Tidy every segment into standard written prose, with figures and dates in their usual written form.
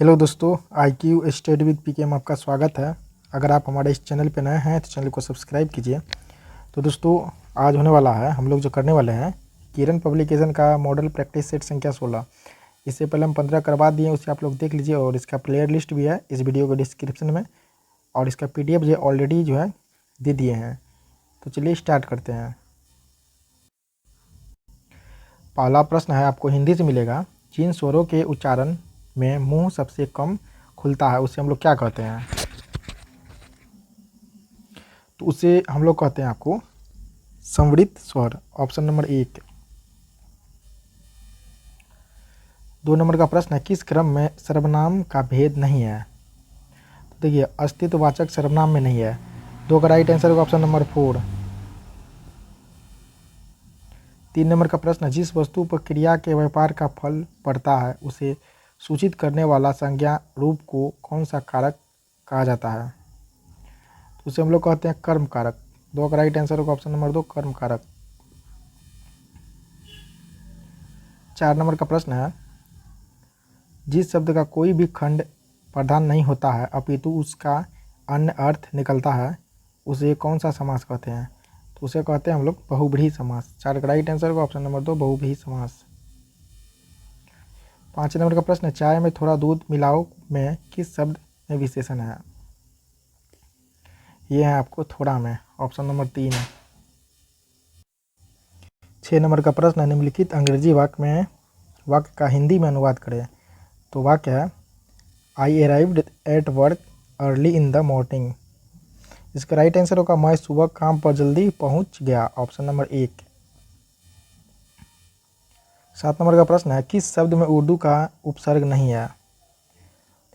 Hello दोस्तों, IQ study with पीके में आपका स्वागत है। अगर आप हमारे इस चैनल पर नए हैं तो चैनल को सब्सक्राइब कीजिए। तो दोस्तों, आज होने वाला है, हम लोग जो करने वाले हैं किरण पब्लिकेशन का मॉडल प्रैक्टिस सेट संख्या 16। इससे पहले हम 15 करवा दिए, उससे आप लोग देख लीजिए। और इसका प्लेयर लिस्ट भी है इस वीडियो के डिस्क्रिप्शन में, और इसका PDF जो ऑलरेडी जो है दे दिए हैं। तो चलिए स्टार्ट करते हैं। पहला प्रश्न है, आपको हिंदी से मिलेगा। जिन स्वरों के उच्चारण में मुंह सबसे कम खुलता है उसे हम लोग क्या कहते हैं? तो उसे हम लोग कहते हैं आपको संवृत स्वर, ऑप्शन नंबर 1। 2 नंबर का प्रश्न है, किस क्रम में सर्वनाम का भेद नहीं है? तो देखिए, अस्तित्ववाचक सर्वनाम में नहीं है। 2 का राइट आंसर होगा ऑप्शन नंबर 4। 3 नंबर का प्रश्न है, जिस वस्तु पर क्रिया के व्यापार का फल पड़ता है उसे सूचित करने वाला संज्ञा रूप को कौन सा कारक कहा जाता है? तो उसे हम लोग कहते हैं कर्म कारक। 2 का राइट आंसर होगा ऑप्शन नंबर 2, कर्म कारक। 4 नंबर का प्रश्न है, जिस शब्द का कोई भी खंड प्रधान नहीं होता है अपितु उसका अन्य अर्थ निकलता है उसे कौन सा समास कहते हैं? तो उसे कहते हैं हम लोग बहुब्रीहि समास। 4 का राइट आंसर होगा ऑप्शन नंबर 2, बहुब्रीहि समास। 5 नंबर का प्रश्न है, चाय में थोड़ा दूध मिलाओ में किस शब्द में विशेषण है? ये है आपको थोड़ा में, ऑप्शन नंबर 3 है। 6 नंबर का प्रश्न है, निम्नलिखित अंग्रेजी वाक्य का हिंदी में अनुवाद करें। तो वाक्य है, आई arrived at work early in the morning. इसका राइट आंसर होगा, मैं सुबह काम पर जल्दी पहुंच गया, ऑप्शन नंबर 1। 7 नंबर का प्रश्न है, किस शब्द में उर्दू का उपसर्ग नहीं है?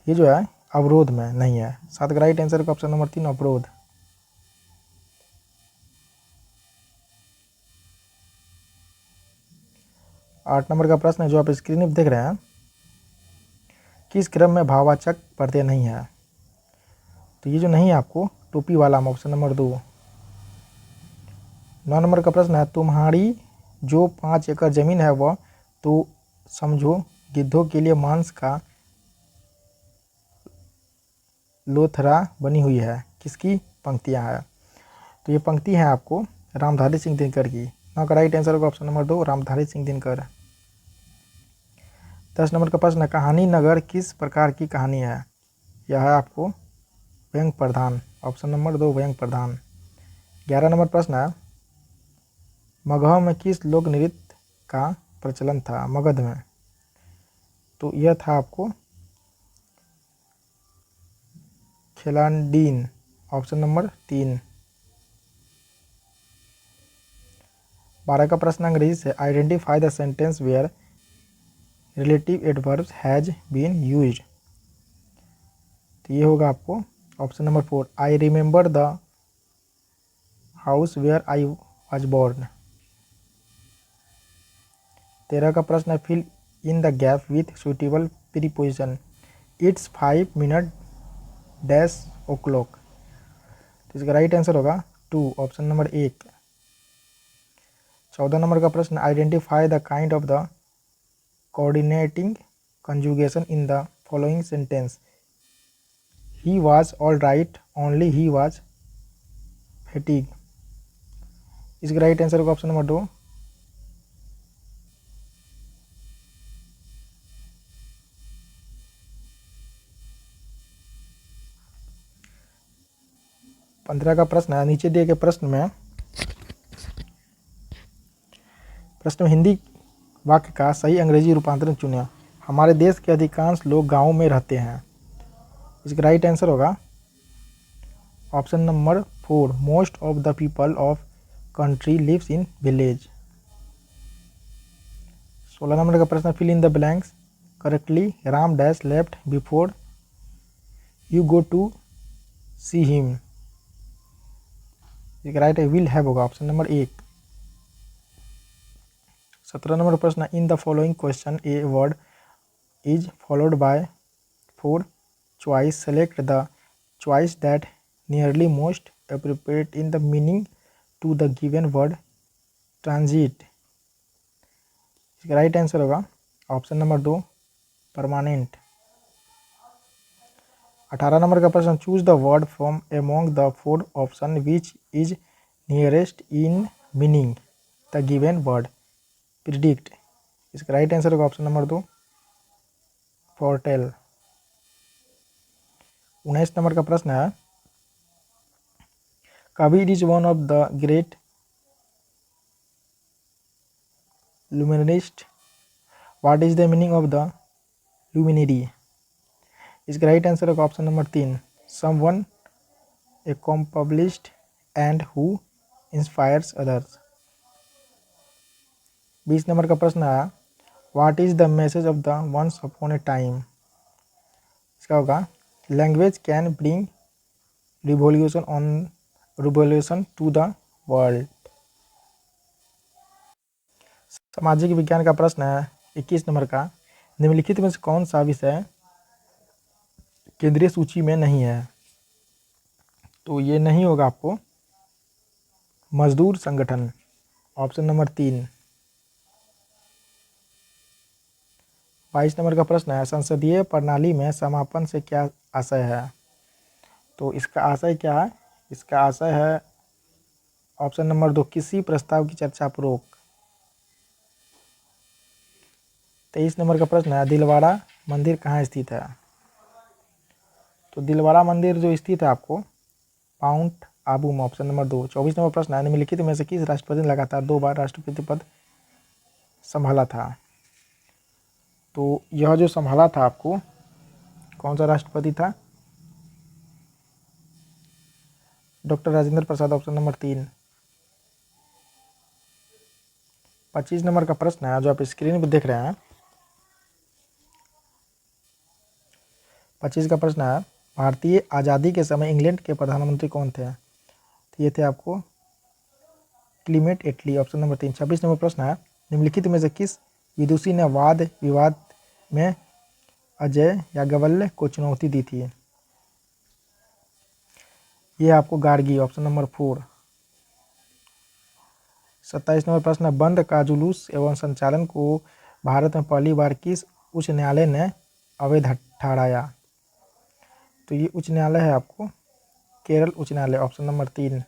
ये जो है अवरोध में नहीं है। 7 का राइट आंसर होगा ऑप्शन नंबर 3, अवरोध। 8 नंबर का प्रश्न है, जो आप स्क्रीन पर देख रहे हैं, किस क्रम में भाववाचक प्रत्यय नहीं है? तो ये जो नहीं है आपको टोपी वाला में, ऑप्शन नंबर 2। 9 नंबर का प्रश्न है, तुम्हारी जो 5 एकड़ जमीन है वह तो समझो गिद्धों के लिए मांस का लोथरा बनी हुई है, किसकी पंक्तियां हैं? तो ये पंक्ति है आपको रामधारी सिंह दिनकर की। 9 का राइट आंसर होगा option number 2, Ramdhari Singh Dinkar. 10 number का प्रश्न है, कहानी नगर किस प्रकार की कहानी है? यह है आपको व्यंग प्रधान, ऑप्शन नंबर 2, व्यंग प्रधान। 11 नंबर प्रश्न है, मगह में किस लोक नृत्य का प्रचलन था? मगध में। तो यह था आपको खेलांडीन, ऑप्शन नंबर 3। 12 का प्रश्न अंग्रेजी से, identify the sentence where relative adverbs has been used. तो ये होगा आपको option number 4, I remember the house where I was born. 13 का प्रश्न है, fill in the gap with suitable preposition. It's 5 minute dash o'clock. तो इसका right answer होगा 2, ऑप्शन नंबर 1। 14 नंबर का प्रश्न, identify the kind of the coordinating conjugation in the following sentence. He was all right only he was fatigue. इसका right answer होगा option number 2। 15 का प्रश्न है, नीचे दिए गए प्रश्न में हिंदी वाक्य का सही अंग्रेजी रूपांतरण चुनें। हमारे देश के अधिकांश लोग गाँव में रहते हैं। इसका राइट आंसर होगा option number 4, most of the people of country lives in village. 16 number का प्रश्न, fill in the blanks correctly. Ram dash left before you go to see him. इसका राइट विल हैव होगा, ऑप्शन नंबर 1। 17 नंबर प्रश्न, in the following question a word is followed by 4 choice, select the choice that nearly most appropriate in the meaning to the given word transit. इसका right answer होगा option number 2, permanent. 18 number का प्रश्न, choose the word from among the 4 option which is nearest in meaning the given word. Predict, इसका right answer होगा option number 2 फोरटेल। 19 number का प्रश्न है, Kabir is one of the great luminist, what is the meaning of the luminary? इसका right answer होगा option number 3 someone accomplished and who inspires others। 20 number का प्रश्न है, what is the message of the once upon a time? इसका होगा language can bring revolution to the world। सामाजिक विज्ञान का प्रश्न है 21 नंबर का, निम्नलिखित में से कौन सा विषय केंद्रीय सूची में नहीं है? तो ये नहीं होगा आपको मजदूर संगठन, ऑप्शन नंबर 3। 22 नंबर का प्रश्न है, संसदीय प्रणाली में समापन से क्या आशय है? तो इसका आशय क्या है? इसका आशय है ऑप्शन नंबर 2 किसी प्रस्ताव की चर्चा पूर्वक। 23 नंबर का प्रश्न है, दिलवाड़ा मंदिर कहाँ स्थित है? तो दिलवाड़ा मंदिर जो स्थित है आपको माउंट आबू में, ऑप्शन नंबर 2। 24 नंबर प्रश्न है, निम्नलिखित में से किस राष्ट्रपति ने लगातार 2 बार राष्ट्रपति पद संभाला था? तो यह जो संभाला था आपको कौन सा राष्ट्रपति था? Doctor Rajendra Prasad, option number 3। 25 number का प्रश्न है जो आप स्क्रीन पर देख रहे हैं। 25 का प्रश्न है, भारतीय आज़ादी के समय इंग्लैंड के प्रधानमंत्री कौन थे? तो ये थे आपको क्लीमेंट एटली, ऑप्शन नंबर 3। 26 नंबर प्रश्न है, निम्नलिखित में से किस विदुषी ने वाद विवाद में अजय याज्ञवल्क्य को चुनौती दी थी? ये आपको गार्गी, ऑप्शन नंबर 4। 27 नंबर प्रश्न है, बंद का जुलूस एवं संचालन को भारत में पहली बार किस उच्च न्यायालय ने अवैध ठहराया? तो ये उच्च न्यायालय है आपको केरल उच्च न्यायालय, ऑप्शन नंबर 3।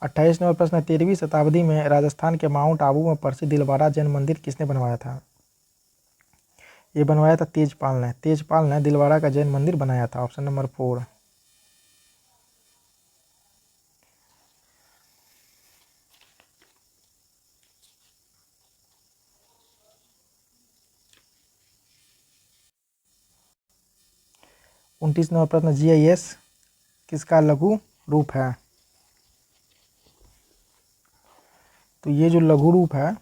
28 नंबर प्रश्न, 13वीं शताब्दी में राजस्थान के माउंट आबू में प्रसिद्ध दिलवाड़ा जैन मंदिर किसने बनवाया था? ये बनवाया था तेजपाल ने। तेजपाल ने दिलवाड़ा का जैन मंदिर बनाया था, ऑप्शन नंबर 4। उनतीस नंबर प्रश्न, GIS किसका लघु रूप है? तो ये जो लघु रूप है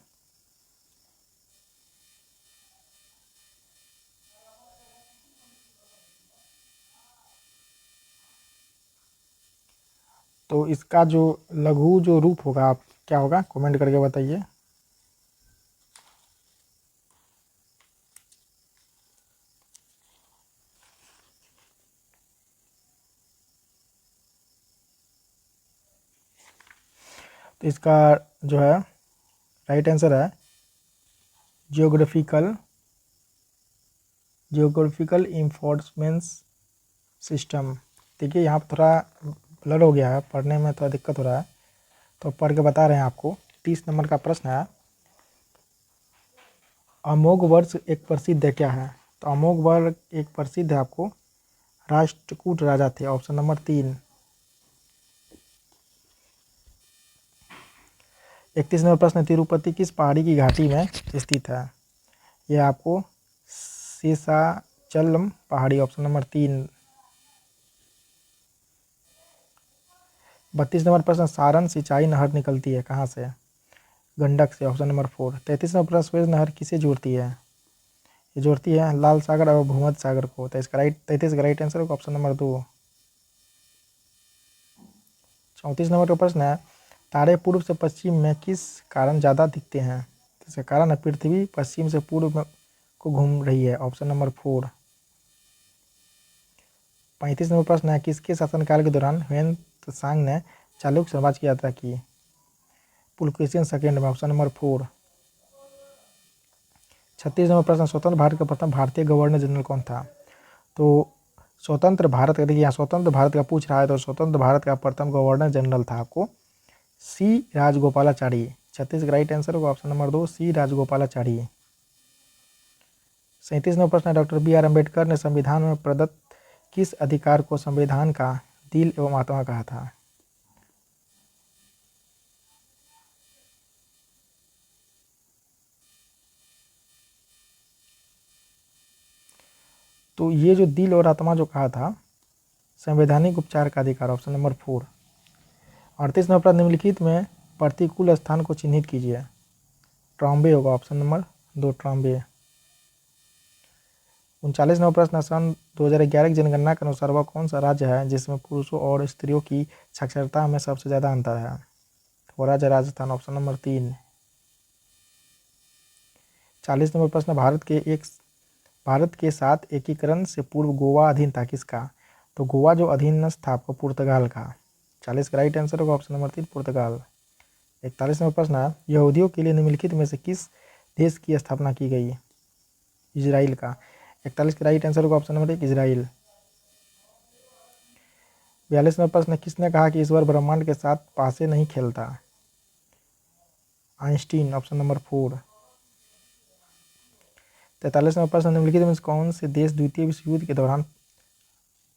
तो इसका जो लघु जो रूप होगा आप क्या होगा कमेंट करके बताइए। तो इसका जो है राइट आंसर है जियोग्राफिकल इंफॉर्मेशन सिस्टम। देखिए यहाँ पर थोड़ा ब्लर हो गया है, पढ़ने में थोड़ा दिक्कत हो रहा है तो पढ़ के बता रहे हैं आपको। 30 नंबर का प्रश्न है, अमोघ वर्ष एक प्रसिद्ध है क्या है? तो अमोघ वर्ष एक प्रसिद्ध है आपको राष्ट्रकूट राजा थे, ऑप्शन नंबर 3। 31 नंबर प्रश्न, तिरुपति किस पहाड़ी की घाटी में स्थित है? यह आपको शेषाचलम पहाड़ी, ऑप्शन नंबर 3। 32 नंबर प्रश्न, सारण सिंचाई नहर निकलती है कहाँ से? गंडक से, ऑप्शन नंबर 4। 33 नंबर प्रश्न, सुएज नहर किसे जोड़ती है? ये जोड़ती है लाल सागर और भूमध्य सागर को। तो इसका 33 का राइट आंसर होगा ऑप्शन नंबर 2। 34 नंबर का प्रश्न है, तारे पूर्व से पश्चिम में किस कारण ज़्यादा दिखते हैं? इसका कारण है पृथ्वी पश्चिम से पूर्व में को घूम रही है, ऑप्शन नंबर 4। 35 नंबर प्रश्न है, किसके शासनकाल के दौरान ह्वेन त्सांग ने चालुक्य साम्राज्य की यात्रा की? पुलकेशिन सेकेंड में, ऑप्शन नंबर 4। 36 नंबर प्रश्न, स्वतंत्र भारत का प्रथम भारतीय गवर्नर जनरल कौन था? तो स्वतंत्र भारत का, देखिए यहाँ स्वतंत्र भारत का पूछ रहा है, तो स्वतंत्र भारत का प्रथम गवर्नर जनरल था आपको सी राजगोपालाचारी। 36 का राइट आंसर होगा ऑप्शन नंबर 2 सी राजगोपालाचारी। 37 नंबर प्रश्न, डॉक्टर बी आर अम्बेडकर ने संविधान में प्रदत्त किस अधिकार को संविधान का दिल एवं आत्मा कहा था? तो ये जो दिल और आत्मा जो कहा था, संवैधानिक उपचार का अधिकार, ऑप्शन नंबर 4। 38 नंबर प्रश्न, निम्नलिखित में प्रतिकूल स्थान को चिन्हित कीजिए। ट्रॉम्बे होगा ऑप्शन नंबर 2 ट्रॉम्बे। 39 नंबर प्रश्न, सन 2011 की जनगणना के अनुसार वह कौन सा राज्य है जिसमें पुरुषों और स्त्रियों की साक्षरता में सबसे ज़्यादा अंतर है? वो राज्य राजस्थान, ऑप्शन नंबर 3। 40 नंबर प्रश्न, भारत के साथ एकीकरण से पूर्व गोवा अधीन था किसका? तो गोवा जो अधीनस्थ था आपको पुर्तगाल का। 40 का राइट आंसर होगा ऑप्शन नंबर 3 पुर्तगाल। 41 नंबर प्रश्न है, यहूदियों के लिए निम्नलिखित में से किस देश की स्थापना की गई? इजराइल का। 41 का राइट आंसर होगा ऑप्शन नंबर 1 इजराइल। 42 नंबर प्रश्न, किसने कहा कि ईश्वर ब्रह्मांड के साथ पासे नहीं खेलता? Einstein, option number 4। 43 नंबर प्रश्न, निम्नलिखित में से कौन से देश द्वितीय विश्व युद्ध के दौरान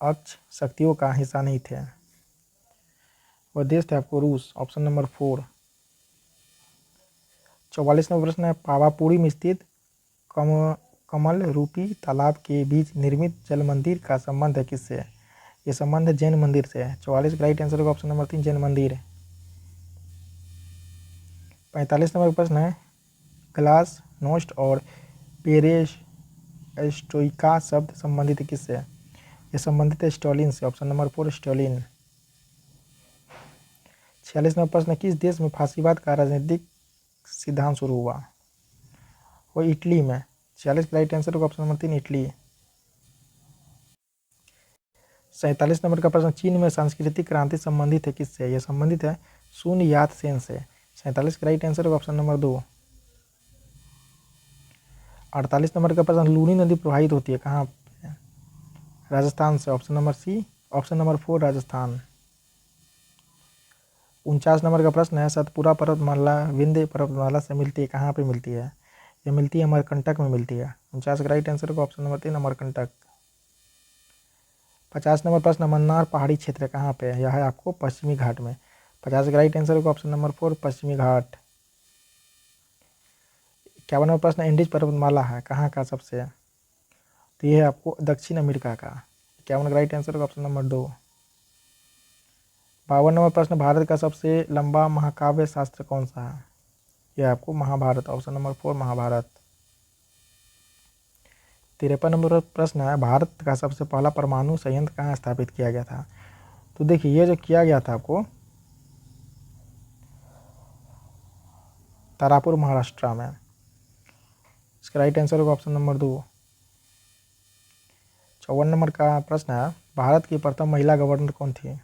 अक्ष शक्तियों का हिस्सा नहीं थे? वह देश थे आपको रूस, ऑप्शन नंबर 4। 44 नंबर प्रश्न है, पावापुरी में स्थित कमल रूपी तालाब के बीच निर्मित जल मंदिर का संबंध है किससे? ये संबंध है जैन मंदिर से। 44 का राइट आंसर होगा ऑप्शन नंबर 3 जैन मंदिर। 45 नंबर प्रश्न है, ग्लास नोस्ट और पेरेस्ट्रोइका शब्द संबंधित किससे? ये संबंधित है स्टॉलिन से, ऑप्शन नंबर 4 स्टॉलिन। 46 नंबर प्रश्न, किस देश में फांसीवाद का राजनीतिक सिद्धांत शुरू हुआ? वो इटली में। 46 का राइट आंसर होगा ऑप्शन नंबर 3 इटली। 47 नंबर का प्रश्न, चीन में सांस्कृतिक क्रांति संबंधित है किससे? यह संबंधित है सुन यात सेन से। 47 का राइट आंसर होगा ऑप्शन नंबर 2। 48 नंबर का प्रश्न, लूनी नदी प्रवाहित होती है कहाँ पे? राजस्थान से, option number C, option number 4 Rajasthan. 49 number का प्रश्न है, सतपुरा पर्वतमाला विंध्य पर्वतमाला से मिलती है कहाँ पे मिलती है? यह मिलती है अमरकंटक में मिलती है। 49 का राइट आंसर होगा ऑप्शन नंबर 3 अमरकंटक। 50 नंबर प्रश्न, मन्नार पहाड़ी क्षेत्र कहाँ पे है? यह है आपको पश्चिमी घाट में। 50 का राइट आंसर होगा ऑप्शन नंबर 4 पश्चिमी घाट। 51 नंबर प्रश्न, इंडीज पर्वतमाला है कहाँ का सबसे? तो यह है आपको दक्षिण अमेरिका का। 51 का राइट आंसर होगा ऑप्शन नंबर 2। 52 नंबर प्रश्न, भारत का सबसे लंबा महाकाव्य शास्त्र कौन सा है? यह आपको Mahabharat, option number 4 Mahabharat. 53 number प्रश्न है, भारत का सबसे पहला परमाणु संयंत्र कहाँ स्थापित किया गया था? तो देखिए ये जो किया गया था आपको तारापुर महाराष्ट्र में। इसका राइट आंसर होगा ऑप्शन नंबर 2। 54 नंबर का प्रश्न है, भारत की प्रथम महिला गवर्नर कौन थी?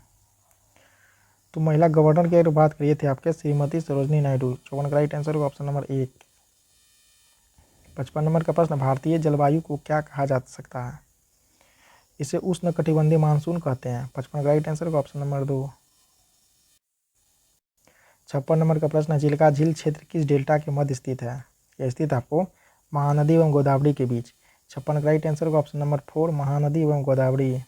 तो महिला गवर्नर की अगर बात करिए थे आपके श्रीमती सरोजनी नायडू। 54 का राइट आंसर होगा ऑप्शन नंबर 1। 55 नंबर का प्रश्न, भारतीय जलवायु को क्या कहा जा सकता है? इसे उष्ण कटिबंधीय मानसून कहते हैं। 55 का राइट आंसर होगा ऑप्शन नंबर 2। 56 नंबर का प्रश्न, चिल्का झील क्षेत्र किस डेल्टा के मध्य स्थित है? यह स्थित आपको महानदी एवं गोदावरी के बीच। 56 का राइट आंसर होगा ऑप्शन नंबर 4 महानदी एवं गोदावरी।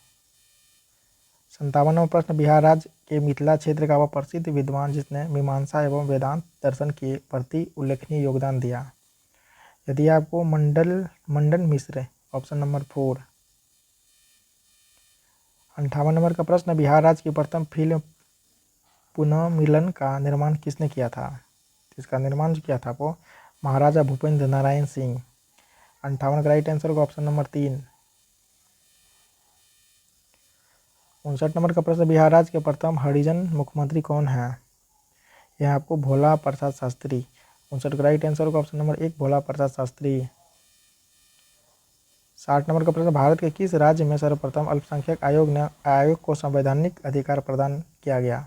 57 नंबर प्रश्न, बिहार राज्य के मिथिला क्षेत्र का वह प्रसिद्ध विद्वान जिसने मीमांसा एवं वेदांत दर्शन के प्रति उल्लेखनीय योगदान दिया? यदि आपको Mandan Mishra, option number 4। 58 number का प्रश्न, बिहार राज्य की प्रथम फिल्म पुनर्मिलन का निर्माण किसने किया था? इसका निर्माण जो किया था वो महाराजा भूपेंद्र नारायण सिंह। 58 का राइट आंसर होगा ऑप्शन नंबर 3। 59 नंबर का प्रश्न, बिहार राज्य के प्रथम हरिजन मुख्यमंत्री कौन है? यह आपको भोला प्रसाद शास्त्री। 59 का राइट आंसर होगा ऑप्शन नंबर 1 भोला प्रसाद शास्त्री। 60 नंबर का प्रश्न, भारत के किस राज्य में सर्वप्रथम अल्पसंख्यक आयोग को संवैधानिक अधिकार प्रदान किया गया?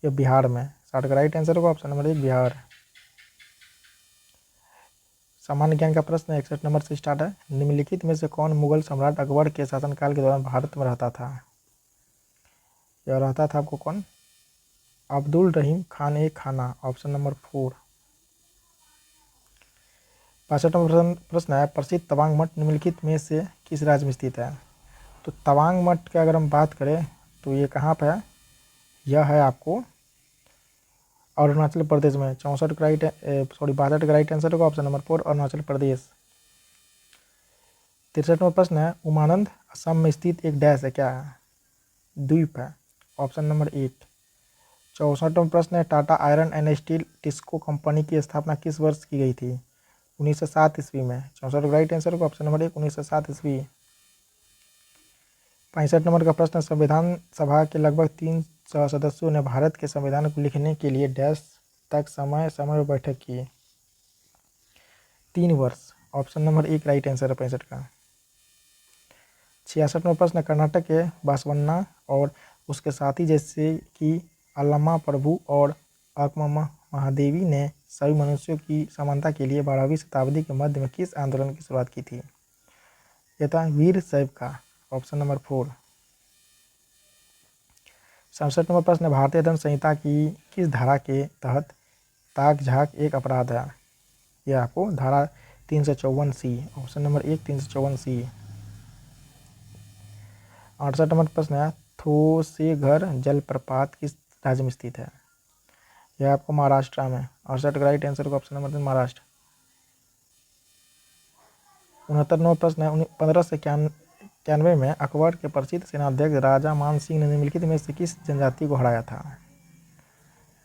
यह बिहार में। 60 का राइट आंसर होगा ऑप्शन नंबर 1 बिहार। सामान्य ज्ञान का प्रश्न 61 नंबर से स्टार्ट है। निम्नलिखित में से कौन मुगल सम्राट अकबर के शासनकाल के दौरान भारत में रहता था? यह रहता था आपको कौन? अब्दुल रहीम खान ए खाना, ऑप्शन नंबर 4। 65 नंबर प्रश्न है, प्रसिद्ध तवांग मठ निम्नलिखित में से किस राज्य में स्थित है? तो तवांग मठ की अगर हम बात करें तो ये कहाँ पर है? यह है आपको अरुणाचल प्रदेश में। 62 का 62 का राइट आंसर होगा option number 4, Arunachal Pradesh. 63 number प्रश्न है, उमानंद असम में स्थित एक डैश है, क्या है? द्वीप है, ऑप्शन नंबर 8। 64 नंबर प्रश्न है, Tata iron and steel TISCO company की स्थापना किस वर्ष की गई थी? 1907 ईस्वी में। 64 का राइट आंसर होगा ऑप्शन नंबर 1, 1907 ईस्वी। 65 नंबर का प्रश्न, संविधान सभा के लगभग 300 सदस्यों ने भारत के संविधान को लिखने के लिए डैश तक समय पर बैठक की? 3 वर्ष, ऑप्शन नंबर 1 राइट आंसर है 65 का। 66 नंबर प्रश्न, कर्नाटक के बासवन्ना और उसके साथी जैसे कि अल्लमा प्रभु और अक्कम्मा महादेवी ने सभी मनुष्यों की समानता के लिए 12वीं शताब्दी के मध्य में किस आंदोलन की शुरुआत की थी? यह था वीर शैव का, ऑप्शन नंबर 4। 67 नंबर प्रश्न, भारतीय दंड संहिता की किस धारा के तहत ताक झाक एक अपराध है? यह आपको धारा 354C, option number 1 354C। 68 number प्रश्न है, थोसेघर जलप्रपात किस राज्य में स्थित है? यह आपको महाराष्ट्र में। 68 का राइट आंसर होगा ऑप्शन नंबर 3 महाराष्ट्र। 69 नंबर प्रश्न है, 1591 में अकबर के प्रसिद्ध सेनाध्यक्ष राजा मान सिंह ने निम्नलिखित में से किस जनजाति को हराया था?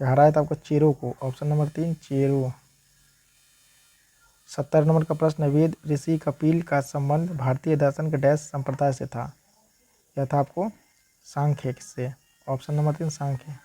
यह हराया था आपको चेरो को, ऑप्शन नंबर 3 चेरो। 70 नंबर का प्रश्न, वेद ऋषि कपिल का संबंध भारतीय दर्शन के डैश संप्रदाय से था? यह था आपको सांख्य से, ऑप्शन नंबर 3 सांख्य।